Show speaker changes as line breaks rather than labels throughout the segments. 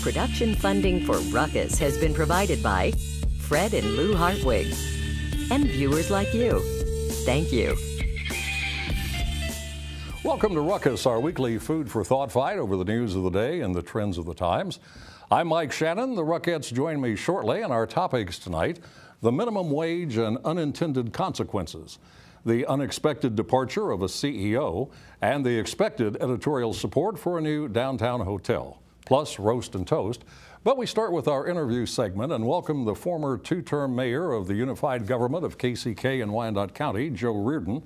Production funding for Ruckus has been provided by Fred and Lou Hartwig and viewers like you. Thank you.
Welcome to Ruckus, our weekly food for thought fight over the news of the day and the trends of the times. I'm Mike Shannon. The Ruckettes join me shortly, and our topics tonight: the minimum wage and unintended consequences, the unexpected departure of a CEO, and the expected editorial support for a new downtown hotel, plus roast and toast. But we start with our interview segment and welcome the former two-term mayor of the unified government of KCK and Wyandotte County, Joe Reardon.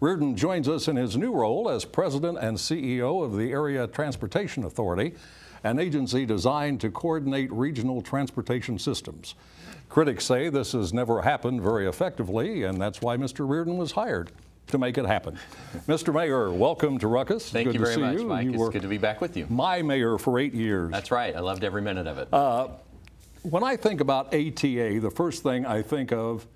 Reardon joins us in his new role as president and CEO of the Area Transportation Authority, an agency designed to coordinate regional transportation systems. Critics say this has never happened very effectively, and that's why Mr. Reardon was hired, to make it happen. Mr. Mayor, welcome to Ruckus.
Thank you very much, Mike. It's good to be back with you.
My mayor for 8 years.
That's right. I loved every minute of it.
When I think about ATA, the first thing I think of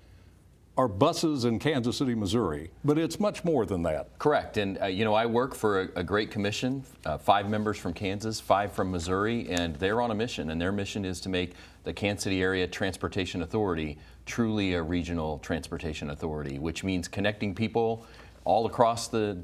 are buses in Kansas City, Missouri, but it's much more than that.
Correct. And, you know, I work for a great commission, 5 members from Kansas, 5 from Missouri, and they're on a mission, and their mission is to make the Kansas City Area Transportation Authority truly a regional transportation authority, which means connecting people all across the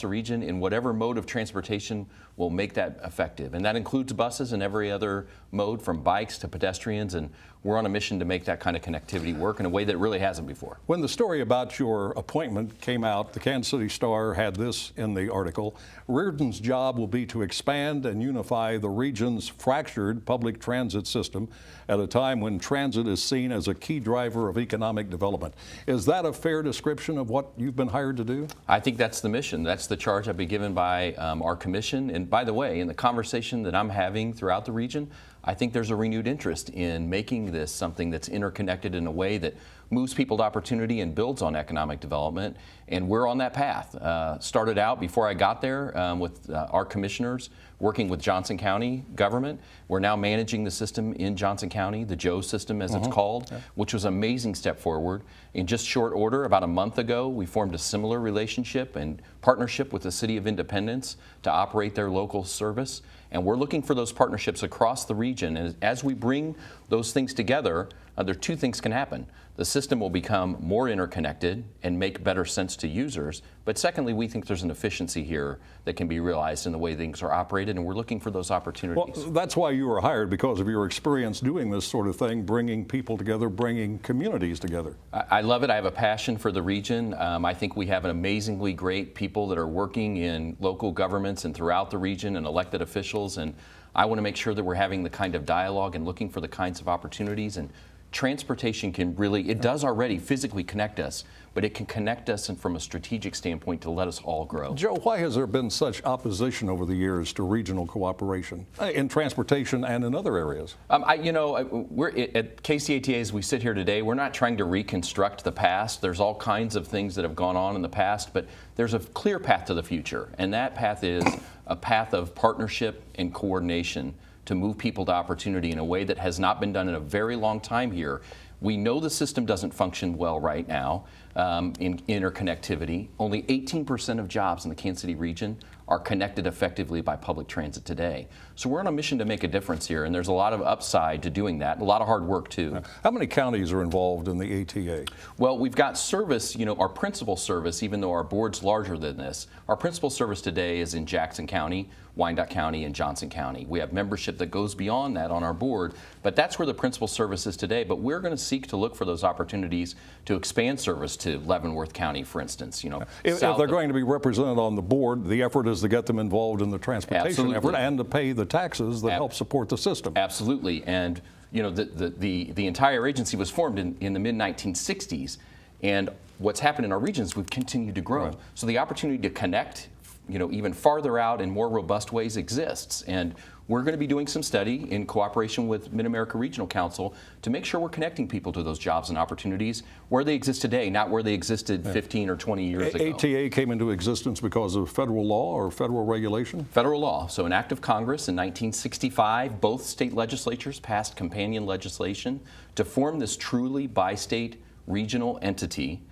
region in whatever mode of transportation will make that effective. And that includes buses and every other mode, from bikes to pedestrians, and we're on a mission to make that kind of connectivity work in a way that really hasn't before.
When the story about your appointment came out, the Kansas City Star had this in the article: Reardon's job will be to expand and unify the region's fractured public transit system at a time when transit is seen as a key driver of economic development. Is that a fair description of what you've been hired to do?
I think that's the mission. That's the charge I've been given by our commission. And by the way, in the conversation that I'm having throughout the region, I think there's a renewed interest in making this something that's interconnected in a way that moves people to opportunity and builds on economic development. And we're on that path. Started out before I got there with our commissioners working with Johnson County government. We're now managing the system in Johnson County, the Joe system as it's called, which was an amazing step forward. In just short order, about a month ago, we formed a similar relationship and partnership with the City of Independence to operate their local service. And we're looking for those partnerships across the region. And as we bring those things together, there are 2 things can happen. The system will become more interconnected and make better sense to users. But secondly, we think there's an efficiency here that can be realized in the way things are operated, and we're looking for those opportunities.
Well, that's why you were hired, because of your experience doing this sort of thing, bringing people together, bringing communities together.
I love it. I have a passion for the region. I think we have an amazingly great people that are working in local governments and throughout the region, and elected officials. And I want to make sure that we're having the kind of dialogue and looking for the kinds of opportunities. And transportation can really, it does already physically connect us, but it can connect us and from a strategic standpoint to let us all grow.
Joe, why has there been such opposition over the years to regional cooperation in transportation and in other areas?
You know, we're at KCATA, as we sit here today, we're not trying to reconstruct the past. There's all kinds of things that have gone on in the past, but there's a clear path to the future, and that path is a path of partnership and coordination to move people to opportunity in a way that has not been done in a very long time here. We know the system doesn't function well right now in interconnectivity. Only 18% of jobs in the Kansas City region are connected effectively by public transit today. So we're on a mission to make a difference here, and there's a lot of upside to doing that, a lot of hard work too.
How many counties are involved in the ATA?
Well, we've got service, you know, our principal service, even though our board's larger than this, our principal service today is in Jackson County, Wyandotte County, and Johnson County. We have membership that goes beyond that on our board, but that's where the principal service is today. But we're going to seek to look for those opportunities to expand service to Leavenworth County, for instance. You know,
if they're going to be represented on the board, the effort is to get them involved in the transportation effort and to pay the taxes that help support the system.
Absolutely. And you know, the entire agency was formed in the mid-1960s, and what's happened in our region is we've continued to grow. Right. So the opportunity to connect even farther out in more robust ways exists. And we're going to be doing some study in cooperation with Mid-America Regional Council to make sure we're connecting people to those jobs and opportunities where they exist today, not where they existed 15 or 20 years ago.
ATA came into existence because of federal law or federal regulation?
Federal law. So an act of Congress in 1965, both state legislatures passed companion legislation to form this truly bi-state regional entity.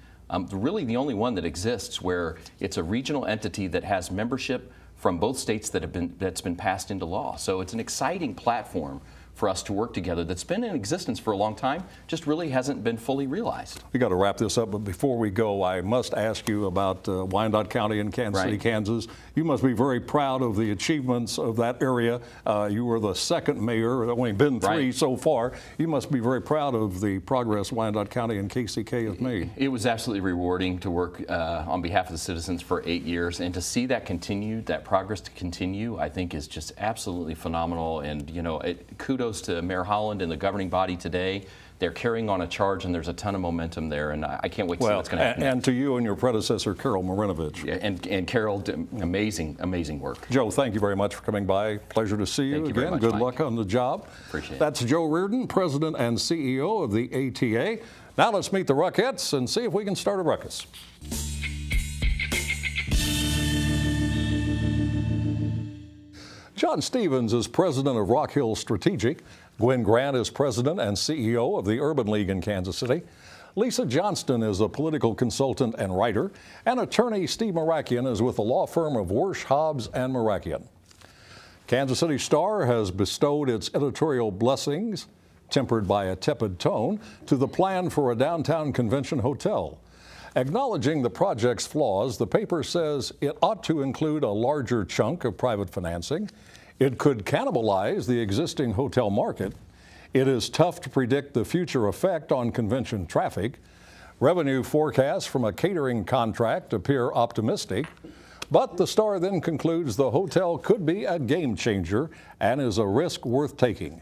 Really the only one that exists where it's a regional entity that has membership from both states that's been passed into law. So it's an exciting platform for us to work together that's been in existence for a long time, just really hasn't been fully realized.
We got to wrap this up, but before we go, I must ask you about Wyandotte County in Kansas City, Kansas. You must be very proud of the achievements of that area. You were the second mayor, only been three so far. You must be very proud of the progress Wyandotte County and KCK have made.
It was absolutely rewarding to work on behalf of the citizens for 8 years, and to see that continue, that progress to continue, I think is just absolutely phenomenal. And kudos to Mayor Holland and the governing body today. They're carrying on a charge, and there's a ton of momentum there, and I can't wait to see what's going to happen.
And to you and your predecessor, Carol Marinovich.
Yeah, and Carol did amazing work.
Joe, thank you very much for coming by. Pleasure to see you again. Good luck on the job.
Appreciate it.
That's Joe Reardon, President and CEO of the ATA. Now let's meet the Rockettes and see if we can start a ruckus. John Stevens is president of Rock Hill Strategic. Gwen Grant is president and CEO of the Urban League in Kansas City. Lisa Johnston is a political consultant and writer. And attorney Steve Marakian is with the law firm of Worsh, Hobbs and Marakian. Kansas City Star has bestowed its editorial blessings, tempered by a tepid tone, to the plan for a downtown convention hotel. Acknowledging the project's flaws, the paper says it ought to include a larger chunk of private financing. It could cannibalize the existing hotel market. It is tough to predict the future effect on convention traffic. Revenue forecasts from a catering contract appear optimistic. But the Star then concludes the hotel could be a game changer and is a risk worth taking.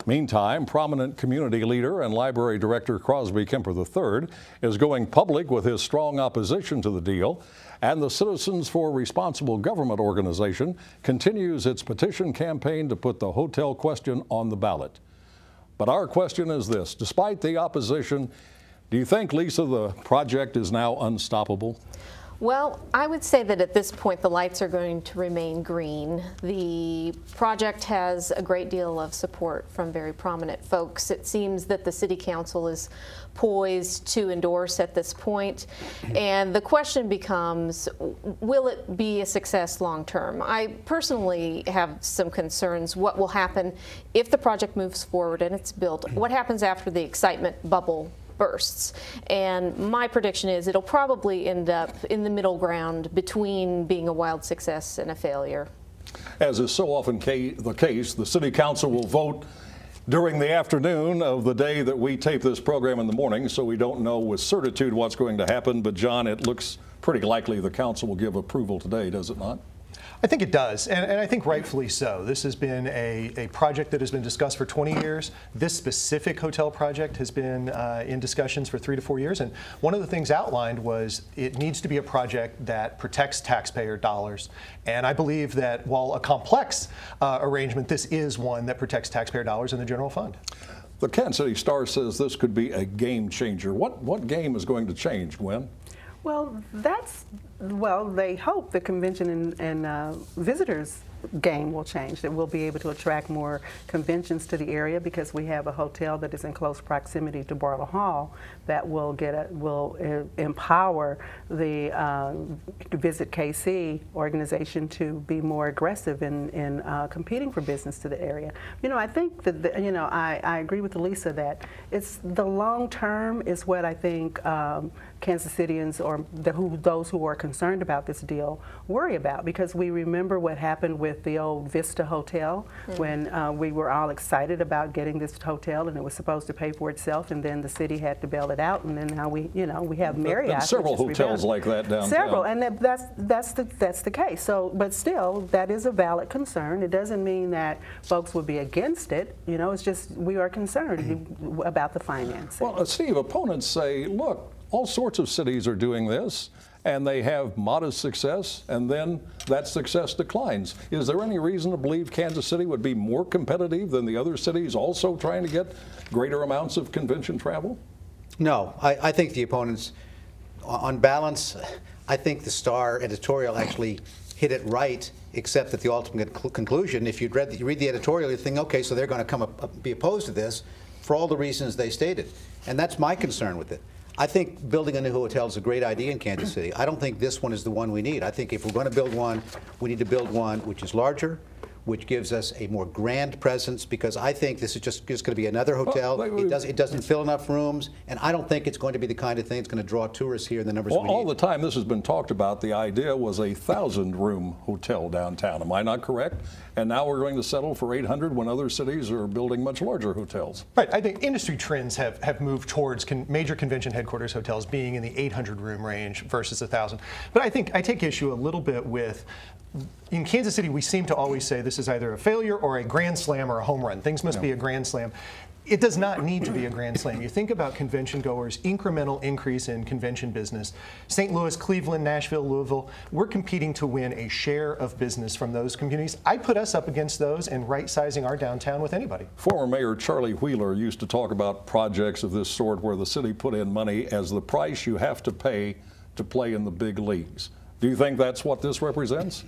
Meantime, prominent community leader and library director Crosby Kemper III is going public with his strong opposition to the deal, and the Citizens for Responsible Government organization continues its petition campaign to put the hotel question on the ballot. But our question is this: despite the opposition, do you think, Lisa, the project is now unstoppable?
Well, I would say that at this point the lights are going to remain green. The project has a great deal of support from very prominent folks. It seems that the City Council is poised to endorse at this point. And the question becomes, will it be a success long term? I personally have some concerns. What will happen if the project moves forward and it's built? What happens after the excitement bubble bursts? And my prediction is it'll probably end up in the middle ground between being a wild success and a failure.
As is so often the case, the City Council will vote during the afternoon of the day that we tape this program in the morning, so we don't know with certitude what's going to happen. But John, it looks pretty likely the council will give approval today, does it not?
I think it does, and I think rightfully so. This has been a project that has been discussed for 20 years. This specific hotel project has been in discussions for 3 to 4 years, and one of the things outlined was it needs to be a project that protects taxpayer dollars. And I believe that while a complex arrangement, this is one that protects taxpayer dollars in the general fund.
The Kansas City Star says this could be a game changer. What game is going to change, Gwen?
Well, they hope the convention and visitors game will change, that we'll be able to attract more conventions to the area because we have a hotel that is in close proximity to Barlow Hall that will empower the Visit KC organization to be more aggressive in competing for business to the area. I think that, I agree with Lisa that it's the long term is what I think Kansas Cityans or those who are concerned about this deal worry about, because we remember what happened with the old Vista Hotel when we were all excited about getting this hotel and it was supposed to pay for itself, and then the city had to bail it out, and then now we have Marriott.
And several hotels like that downtown.
Several, and that's the case. So, but still, that is a valid concern. It doesn't mean that folks would be against it. It's just we are concerned about the financing.
Well, Steve, opponents say, look, all sorts of cities are doing this, and they have modest success, and then that success declines. Is there any reason to believe Kansas City would be more competitive than the other cities also trying to get greater amounts of convention travel?
No, I think the opponents, on balance, I think the Star editorial actually hit it right, except that the ultimate conclusion, if you read the editorial, you think, okay, so they're going to be opposed to this for all the reasons they stated. And that's my concern with it. I think building a new hotel is a great idea in Kansas City. I don't think this one is the one we need. I think if we're going to build one, we need to build one which is larger, which gives us a more grand presence, because I think this is just going to be another hotel. It doesn't fill enough rooms, and I don't think it's going to be the kind of thing that's going to draw tourists here in the numbers we need.
All the time this has been talked about, the idea was a 1,000-room hotel downtown. Am I not correct? And now we're going to settle for 800 when other cities are building much larger hotels.
Right. I think industry trends have moved towards major convention headquarters hotels being in the 800-room range versus 1,000. But I think I take issue a little bit with, in Kansas City, we seem to always say this is either a failure or a grand slam or a home run. Things must be a grand slam. It does not need to be a grand slam. You think about convention goers, incremental increase in convention business. St. Louis, Cleveland, Nashville, Louisville, we're competing to win a share of business from those communities. I put us up against those and right-sizing our downtown with anybody.
Former Mayor Charlie Wheeler used to talk about projects of this sort where the city put in money as the price you have to pay to play in the big leagues. Do you think that's what this represents?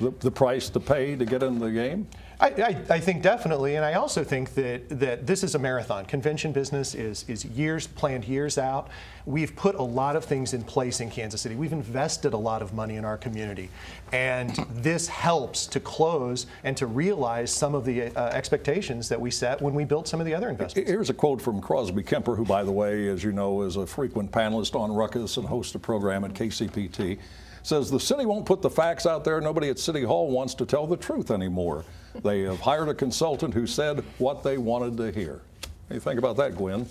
The price to pay to get in the game?
I think definitely, and I also think that this is a marathon. Convention business is planned years out. We've put a lot of things in place in Kansas City. We've invested a lot of money in our community, and this helps to close and to realize some of the expectations that we set when we built some of the other investments.
Here's a quote from Crosby Kemper, who, by the way, as you know, is a frequent panelist on Ruckus and hosts a program at KCPT. Says the city won't put the facts out there. Nobody at City Hall wants to tell the truth anymore. They have hired a consultant who said what they wanted to hear. What do you think about that, Gwen?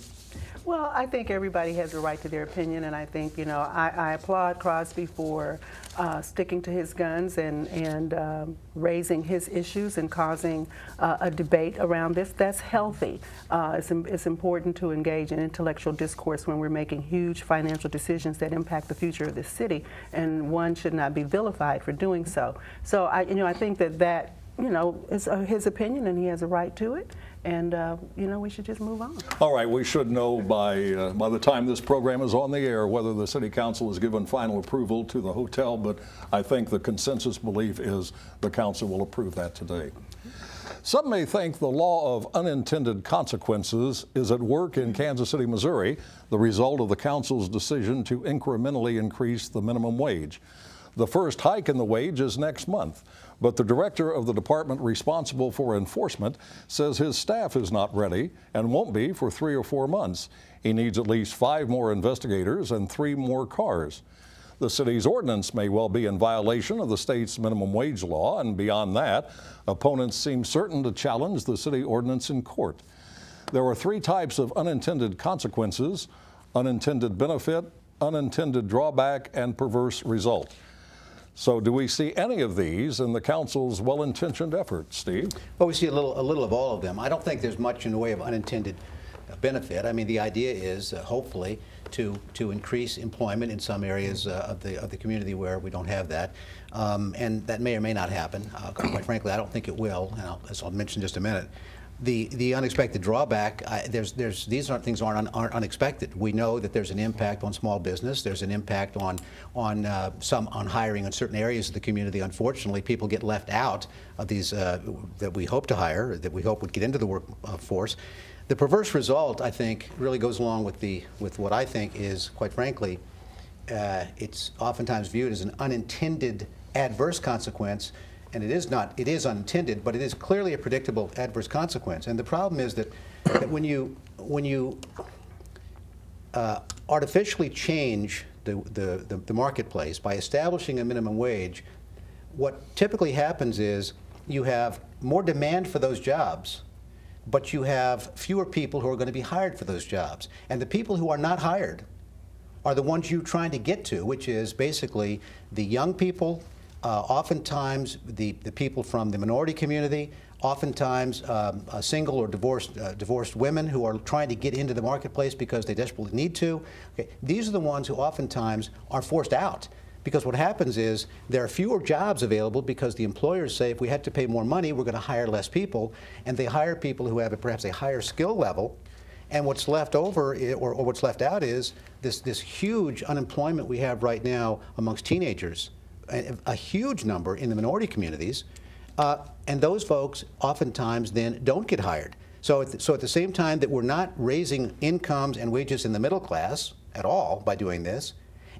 Well, I think everybody has a right to their opinion, and I think, you know, I applaud Crosby for sticking to his guns and raising his issues and causing a debate around this. That's healthy. It's important to engage in intellectual discourse when we're making huge financial decisions that impact the future of this city, and one should not be vilified for doing so. So I think that is his opinion, and he has a right to it. And we should just move on.
All right, we should know by the time this program is on the air whether the City Council has given final approval to the hotel, but I think the consensus belief is the Council will approve that today. Some may think the law of unintended consequences is at work in Kansas City, Missouri, the result of the Council's decision to incrementally increase the minimum wage. The first hike in the wage is next month, but the director of the department responsible for enforcement says his staff is not ready and won't be for 3 or 4 months. He needs at least 5 more investigators and 3 more cars. The city's ordinance may well be in violation of the state's minimum wage law, and beyond that, opponents seem certain to challenge the city ordinance in court. There are 3 types of unintended consequences: unintended benefit, unintended drawback, and perverse result. So do we see any of these in the Council's well-intentioned efforts, Steve?
Well, we see a little of all of them. I don't think there's much in the way of unintended benefit. I mean, the idea is hopefully to increase employment in some areas of the community where we don't have that, and that may or may not happen. Quite frankly, I don't think it will, and as I'll mention in just a minute. The unexpected drawback, these things aren't unexpected. We know that there's an impact on small business. There's an impact on hiring in certain areas of the community. Unfortunately, people get left out of these that we hope to hire, that we hope would get into the workforce. The perverse result, I think, really goes along with what I think is, quite frankly, it's oftentimes viewed as an unintended adverse consequence. And it is unintended, but it is clearly a predictable adverse consequence. And the problem is that when you artificially change the marketplace by establishing a minimum wage, what typically happens is you have more demand for those jobs, but you have fewer people who are going to be hired for those jobs. And the people who are not hired are the ones you're trying to get to, which is basically the young people, oftentimes the people from the minority community, oftentimes single or divorced women who are trying to get into the marketplace because they desperately need to. Okay. These are the ones who oftentimes are forced out Because what happens is there are fewer jobs available because the employers say if we had to pay more money, we're going to hire less people, and they hire people who have perhaps a higher skill level. And what's left over, or what's left out, is this huge unemployment we have right now amongst teenagers, a huge number in the minority communities, and those folks oftentimes then don't get hired. So at the same time that we're not raising incomes and wages in the middle class at all by doing this,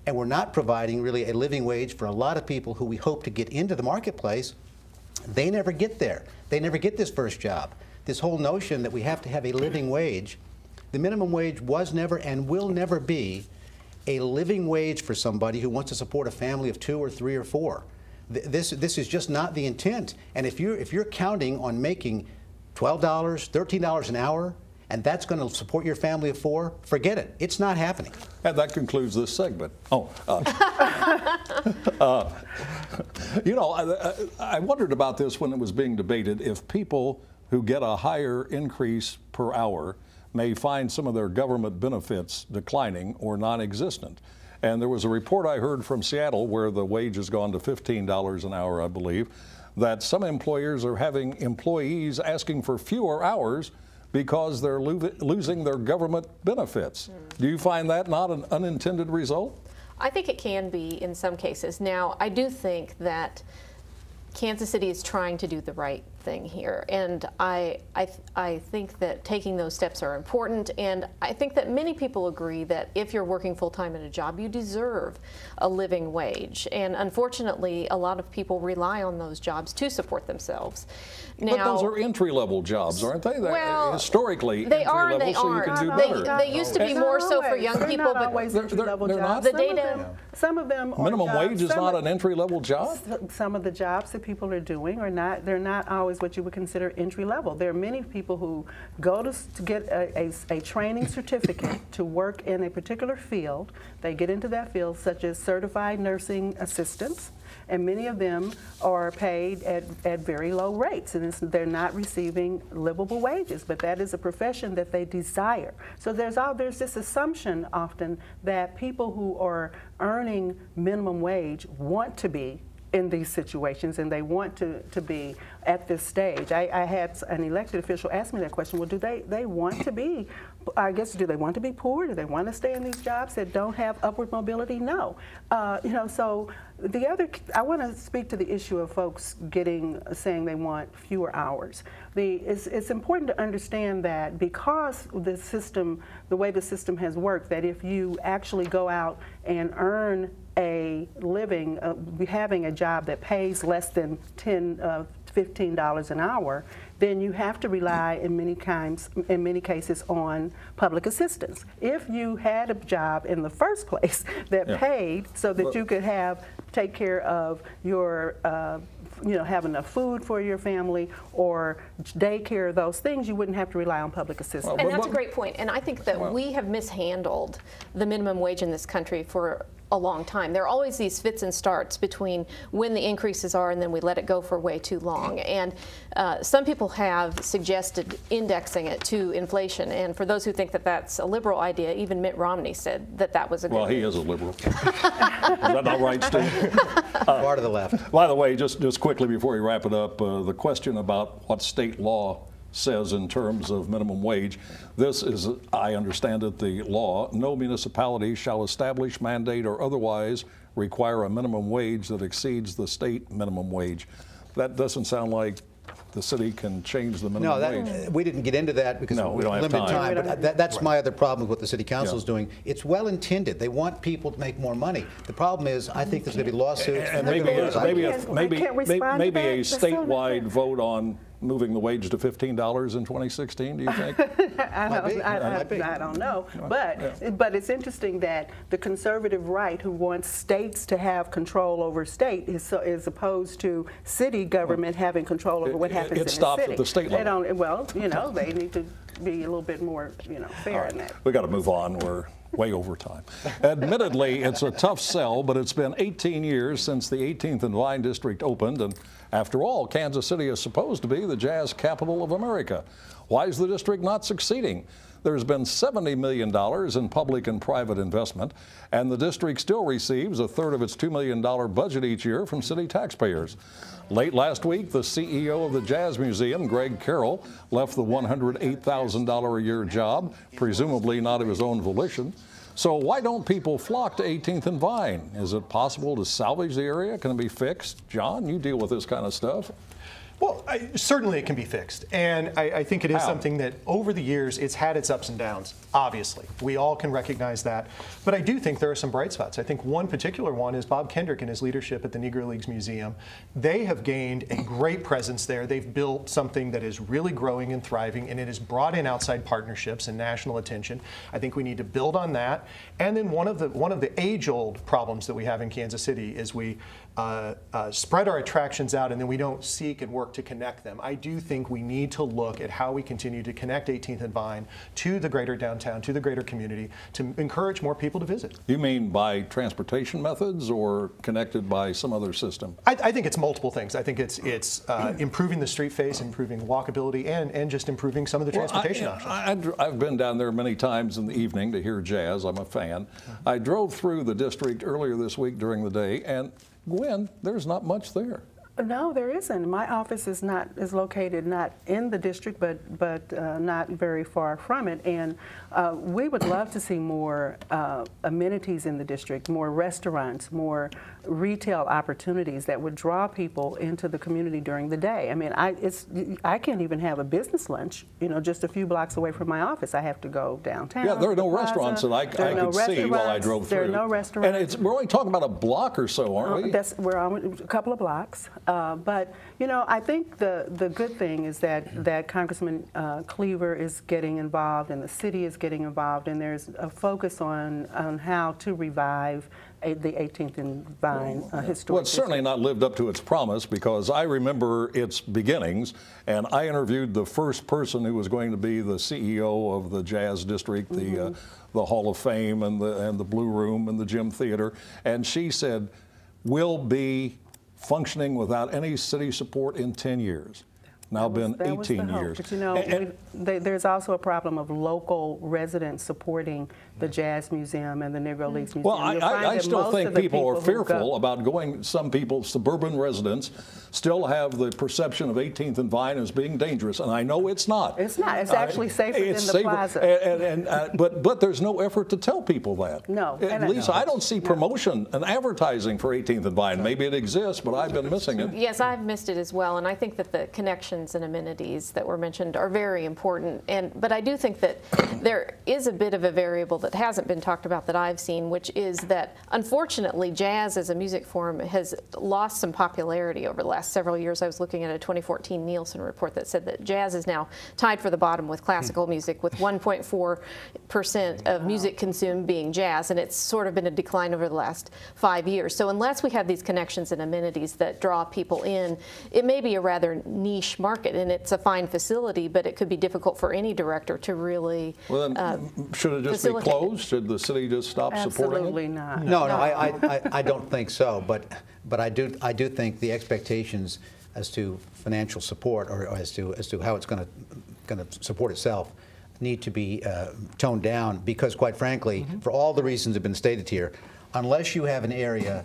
and we're not providing really a living wage for a lot of people who we hope to get into the marketplace, they never get there. They never get this first job. This whole notion that we have to have a living wage, the minimum wage was never and will never be a living wage for somebody who wants to support a family of 2 or 3 or 4. This is just not the intent. And if you're counting on making $12, $13 an hour, and that's going to support your family of 4, forget it. It's not happening.
And that concludes this segment. Oh, you know, I wondered about this when it was being debated. If people who get a higher increase per hour may find some of their government benefits declining or non-existent. And there was a report I heard from Seattle where the wage has gone to $15 an hour, I believe, that some employers are having employees asking for fewer hours because they're losing their government benefits. Do you find that not an unintended result?
I think it can be in some cases. Now, I do think that Kansas City is trying to do the right thing here, and I think that taking those steps are important, and I think that many people agree that if you're working full-time in a job, you deserve a living wage, and unfortunately a lot of people rely on those jobs to support themselves. Now,
but those are entry-level jobs, aren't they?
Well,
historically,
they are and they
so
aren't.
You can do better.
They used to be more so for young
they're
people,
not always entry-level
they're
jobs.
not?
The data,
some of them are
minimum
jobs.
wage is not an entry-level job?
Some of the jobs that people are doing are not, they're not always what you would consider entry level. There are many people who go to get a training certificate to work in a particular field. They get into that field, such as certified nursing assistants, and many of them are paid at very low rates, and they're not receiving livable wages, but that is a profession that they desire. So there's this assumption often that people who are earning minimum wage want to be in these situations, and they want to be at this stage. I had an elected official ask me that question. Well, do they want to be, I guess, do they want to be poor? Do they want to stay in these jobs that don't have upward mobility? No. You know, so the other, I want to speak to the issue of folks saying they want fewer hours. It's important to understand that because the system, the way the system has worked, that if you actually go out and earn a living, having a job that pays less than $15 an hour, then you have to rely in many cases on public assistance. If you had a job in the first place that paid so that you could take care of your have enough food for your family or daycare, those things, you wouldn't have to rely on public assistance.
And that's a great point. And I think that we have mishandled the minimum wage in this country for a long time. There are always these fits and starts between when the increases are and then we let it go for way too long. And some people have suggested indexing it to inflation. And for those who think that that's a liberal idea, even Mitt Romney said that that was a good
Well, he is a liberal. Is that not right, Steve?
Part of the left.
By the way, just quickly before we wrap it up, the question about what state law says in terms of minimum wage. This is, I understand it, the law. No municipality shall establish, mandate, or otherwise require a minimum wage that exceeds the state minimum wage. That doesn't sound like the city can change the minimum wage.
We didn't get into that because
we don't have
limited
time.
But that's my other problem with what the city council is doing. It's well intended. They want people to make more money. The problem is, I think there's going to be lawsuits.
And maybe a statewide vote on moving the wage to $15 in 2016, do you think?
I don't know. But it's interesting that the conservative right, who wants states to have control over state, is opposed to city government having control over what happens in the city.
It stops at the state level.
They don't, well, they need to be a little bit more, fair in that.
We got to move on. We're way over time. Admittedly, it's a tough sell, but it's been 18 years since the 18th and Vine District opened, and after all, Kansas City is supposed to be the jazz capital of America. Why is the district not succeeding? There's been $70 million in public and private investment, and the district still receives a third of its $2 million budget each year from city taxpayers. Late last week, the CEO of the Jazz Museum, Greg Carroll, left the $108,000 a year job, presumably not of his own volition. So why don't people flock to 18th and Vine? Is it possible to salvage the area? Can it be fixed? John, you deal with this kind of stuff.
Well, certainly it can be fixed. And I think it is
How?
something that over the years, it's had its ups and downs, obviously. We all can recognize that. But I do think there are some bright spots. I think one particular one is Bob Kendrick and his leadership at the Negro Leagues Museum. They have gained a great presence there. They've built something that is really growing and thriving, and it has brought in outside partnerships and national attention. I think we need to build on that. And then one of the age-old problems that we have in Kansas City is we spread our attractions out and then we don't seek and work to connect them. I do think we need to look at how we continue to connect 18th and Vine to the greater downtown, to the greater community, to encourage more people to visit.
You mean by transportation methods or connected by some other system?
I think it's multiple things. I think it's improving the street face, improving walkability, and just improving some of the transportation options.
I've been down there many times in the evening to hear jazz. I'm a fan. I drove through the district earlier this week during the day, and Gwen, there's not much there.
No, there isn't. My office is located not in the district, but not very far from it. And we would love to see more amenities in the district, more restaurants, more retail opportunities that would draw people into the community during the day. I mean, I can't even have a business lunch. You know, just a few blocks away from my office, I have to go downtown.
Yeah, there are no restaurants that I could see while I drove through.
There are no restaurants.
And we're only talking about a block or so, aren't we?
We're on a couple of blocks. But, you know, I think the good thing is that Congressman Cleaver is getting involved and the city is getting involved, and there's a focus on how to revive the 18th and Vine historic.
Well, it's certainly not lived up to its promise, because I remember its beginnings, and I interviewed the first person who was going to be the CEO of the Jazz District, the Hall of Fame and the Blue Room and the Gym Theater, and she said, we'll be functioning without any city support in 10 years. Now been 18 years.
But you know, there's also a problem of local residents supporting the Jazz Museum and the Negro Leagues Museum.
Well, I still think people are fearful about going. Some people, suburban residents, still have the perception of 18th and Vine as being dangerous, and I know it's not.
It's not. It's actually safer than the plaza.
But there's no effort to tell people that.
No.
At least I don't see promotion and advertising for 18th and Vine. Maybe it exists, but I've been missing it.
Yes, I've missed it as well, and I think that the connections and amenities that were mentioned are very important. But I do think that there is a bit of a variable that hasn't been talked about that I've seen, which is that unfortunately jazz as a music form has lost some popularity over the last several years. I was looking at a 2014 Nielsen report that said that jazz is now tied for the bottom with classical music, with 1.4% of music consumed being jazz, and it's sort of been a decline over the last 5 years. So unless we have these connections and amenities that draw people in, it may be a rather niche market, and it's a fine facility, but it could be difficult for any director to really
Well, then, should it just be closed? Should the city just stop supporting it?
Absolutely not.
No, I don't think so. But I do think the expectations as to financial support, or as to how it's going to support itself, need to be toned down, because quite frankly, for all the reasons that have been stated here, unless you have an area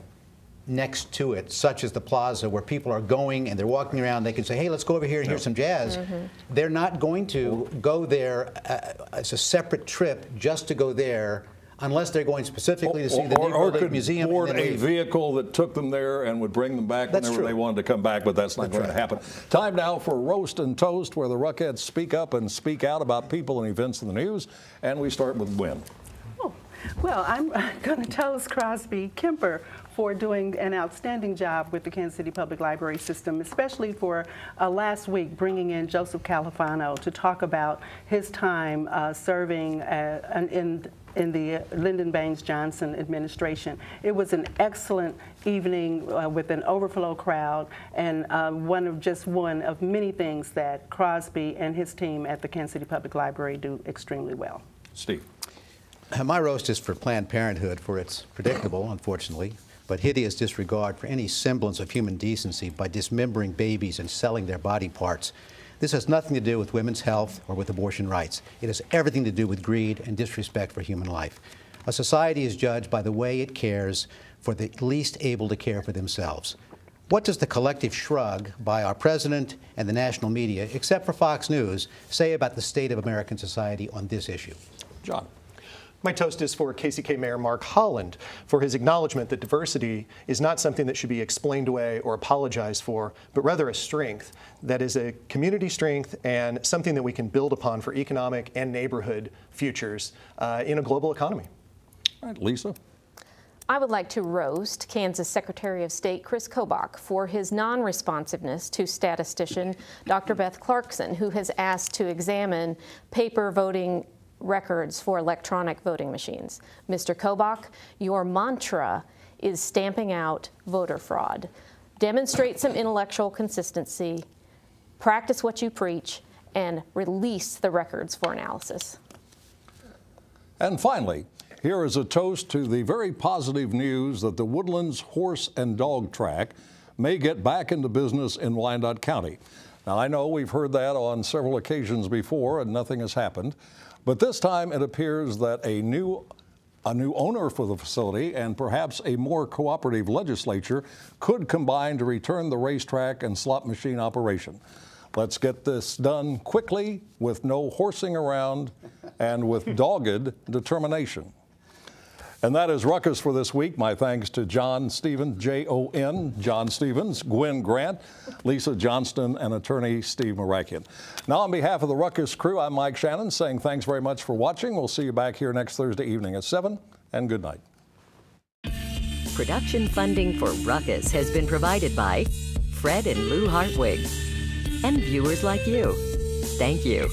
next to it, such as the plaza, where people are going and they're walking around, they can say, hey, let's go over here and hear some jazz. They're not going to go there as a separate trip just to go there, unless they're going specifically to see the Negro League Museum.
Or a vehicle that took them there and would bring them back whenever they wanted to come back, but that's not going to happen. Time now for Roast and Toast, where the Ruckettes speak up and speak out about people and events in the news, and we start with Gwen.
Oh, well, I'm going to toast Crosby Kemper for doing an outstanding job with the Kansas City Public Library system, especially for last week bringing in Joseph Califano to talk about his time serving in the Lyndon Baines Johnson administration. It was an excellent evening with an overflow crowd, and one of many things that Crosby and his team at the Kansas City Public Library do extremely well.
Steve.
My roast is for Planned Parenthood for its predictable, unfortunately, but hideous disregard for any semblance of human decency by dismembering babies and selling their body parts. This has nothing to do with women's health or with abortion rights. It has everything to do with greed and disrespect for human life. A society is judged by the way it cares for the least able to care for themselves. What does the collective shrug by our president and the national media, except for Fox News, say about the state of American society on this issue?
John.
My toast is for KCK Mayor Mark Holland for his acknowledgement that diversity is not something that should be explained away or apologized for, but rather a strength that is a community strength and something that we can build upon for economic and neighborhood futures in a global economy.
All right, Lisa.
I would like to roast Kansas Secretary of State Chris Kobach for his non-responsiveness to statistician Dr. Beth Clarkson, who has asked to examine paper voting records for electronic voting machines. Mr. Kobach, your mantra is stamping out voter fraud. Demonstrate some intellectual consistency, practice what you preach, and release the records for analysis.
And finally, here is a toast to the very positive news that the Woodlands Horse and Dog Track may get back into business in Wyandotte County. Now, I know we've heard that on several occasions before and nothing has happened, but this time it appears that a new owner for the facility and perhaps a more cooperative legislature could combine to return the racetrack and slot machine operation. Let's get this done quickly with no horsing around and with dogged determination. And that is Ruckus for this week. My thanks to John Stevens, J-O-N, John Stevens, Gwen Grant, Lisa Johnston, and attorney Steve Marakian. Now, on behalf of the Ruckus crew, I'm Mike Shannon saying thanks very much for watching. We'll see you back here next Thursday evening at 7, and good night.
Production funding for Ruckus has been provided by Fred and Lou Hartwig and viewers like you. Thank you.